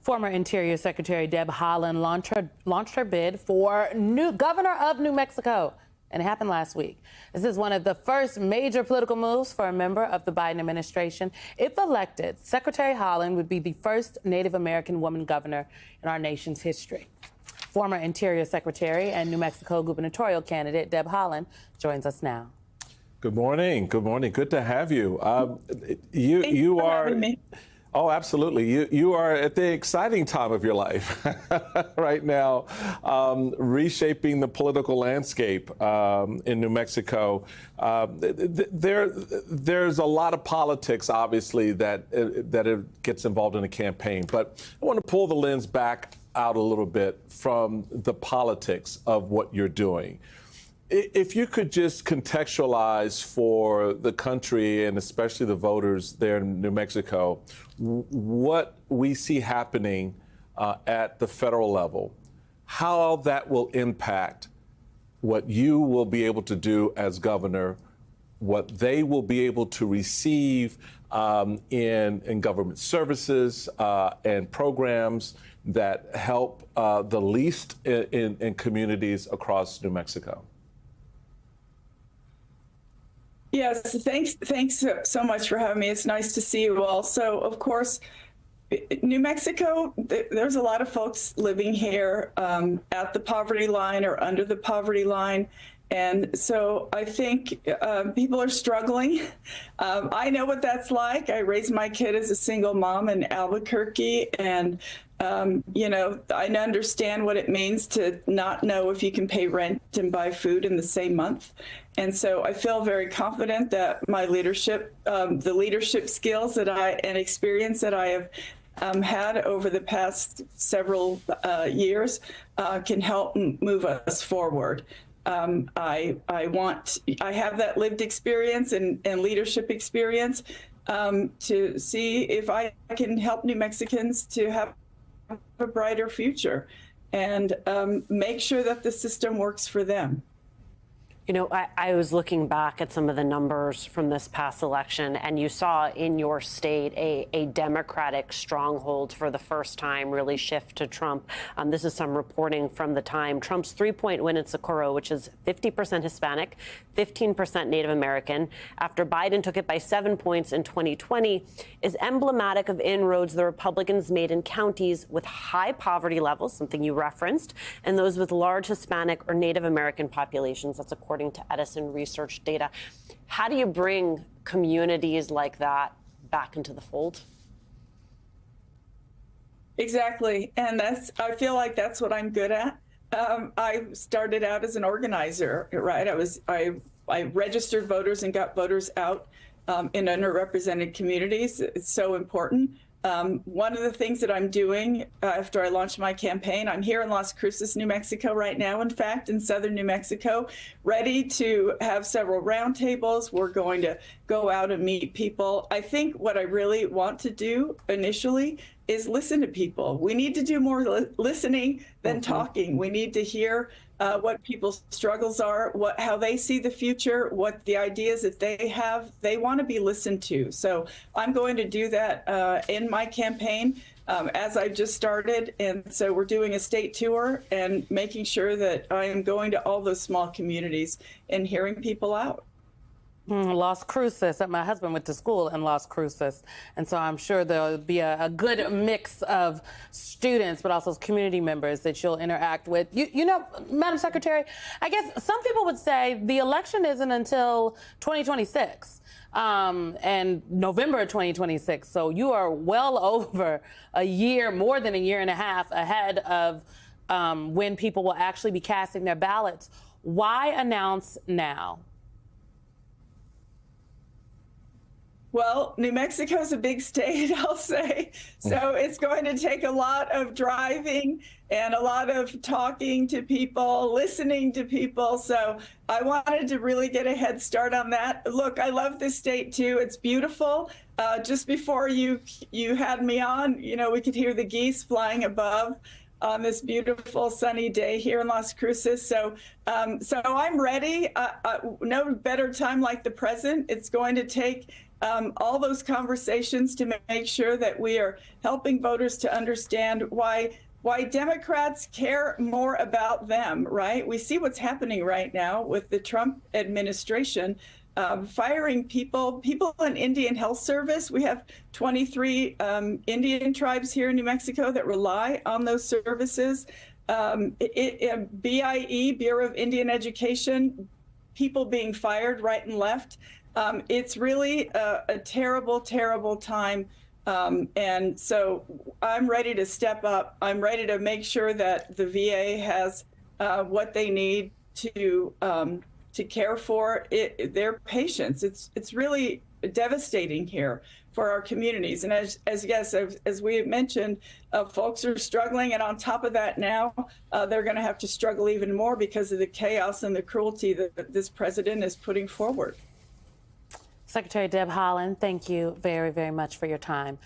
Former Interior Secretary Deb Haaland launched her bid for new governor of New Mexico, and it happened last week. This is one of the first major political moves for a member of the Biden administration. If elected, Secretary Haaland would be the first Native American woman governor in our nation's history. Former Interior Secretary and New Mexico gubernatorial candidate Deb Haaland joins us now. Good morning. Good morning. Good to have you. You are. Oh, absolutely. You are at the exciting time of your life right now, reshaping the political landscape in New Mexico. There's a lot of politics, obviously, that it gets involved in a campaign. But I want to pull the lens back out a little bit from the politics of what you're doing. If you could just contextualize for the country and especially the voters there in New Mexico, what we see happening at the federal level, how that will impact what you will be able to do as governor, what they will be able to receive in government services and programs that help the least in communities across New Mexico. Yes, thanks so much for having me. It's nice to see you all. So, of course, New Mexico, there's a lot of folks living here at the poverty line or under the poverty line. And so I think people are struggling. I know what that's like. I raised my kid as a single mom in Albuquerque, and I understand what it means to not know if you can pay rent and buy food in the same month. And so I feel very confident that my leadership, the leadership skills and experience that I have had over the past several years can help move us forward. I have that lived experience and leadership experience to see if I can help New Mexicans to have a brighter future and make sure that the system works for them. You know, I was looking back at some of the numbers from this past election, and you saw in your state a Democratic stronghold for the first time really shift to Trump. This is some reporting from the time. Trump's 3-point win in Socorro, which is 50% Hispanic, 15% Native American, after Biden took it by 7 points in 2020, is emblematic of inroads the Republicans made in counties with high poverty levels, something you referenced, and those with large Hispanic or Native American populations. That's according to Edison Research data. How do you bring communities like that back into the fold? Exactly. And I feel like that's what I'm good at. I started out as an organizer, right? I registered voters and got voters out in underrepresented communities. It's so important. One of the things that I'm doing after I launched my campaign, I'm here in Las Cruces, New Mexico right now, in fact, in southern New Mexico, ready to have several roundtables. We're going to go out and meet people. I think what I really want to do initially is listen to people. We need to do more listening than talking. We need to hear what people's struggles are, how they see the future, what the ideas that they have. They want to be listened to. So I'm going to do that in my campaign as I've just started. And so we're doing a state tour and making sure that I am going to all those small communities and hearing people out. Las Cruces. My husband went to school in Las Cruces, and so I'm sure there'll be a good mix of students, but also community members that you'll interact with. You know, Madam Secretary, I guess some people would say the election isn't until 2026 and November 2026. So you are well over a year, more than a year and a half ahead of when people will actually be casting their ballots. Why announce now? Well, New Mexico is a big state, I'll say. So it's going to take a lot of driving and a lot of talking to people, listening to people. So I wanted to really get a head start on that. Look, I love this state too. It's beautiful. Just before you had me on, we could hear the geese flying above on this beautiful sunny day here in Las Cruces. So I'm ready. No better time like the present. It's going to take all those conversations to make sure that we are helping voters to understand why Democrats care more about them, right? We see what's happening right now with the Trump administration, firing people in Indian Health Service. We have 23 Indian tribes here in New Mexico that rely on those services. BIE, Bureau of Indian Education, people being fired right and left. It's really a terrible, terrible time. And so I'm ready to step up. I'm ready to make sure that the VA has what they need to care for their patients. It's really devastating here for our communities. And as we have mentioned, folks are struggling. And on top of that now, they're going to have to struggle even more because of the chaos and the cruelty that this president is putting forward. Secretary Deb Haaland, thank you very, very much for your time.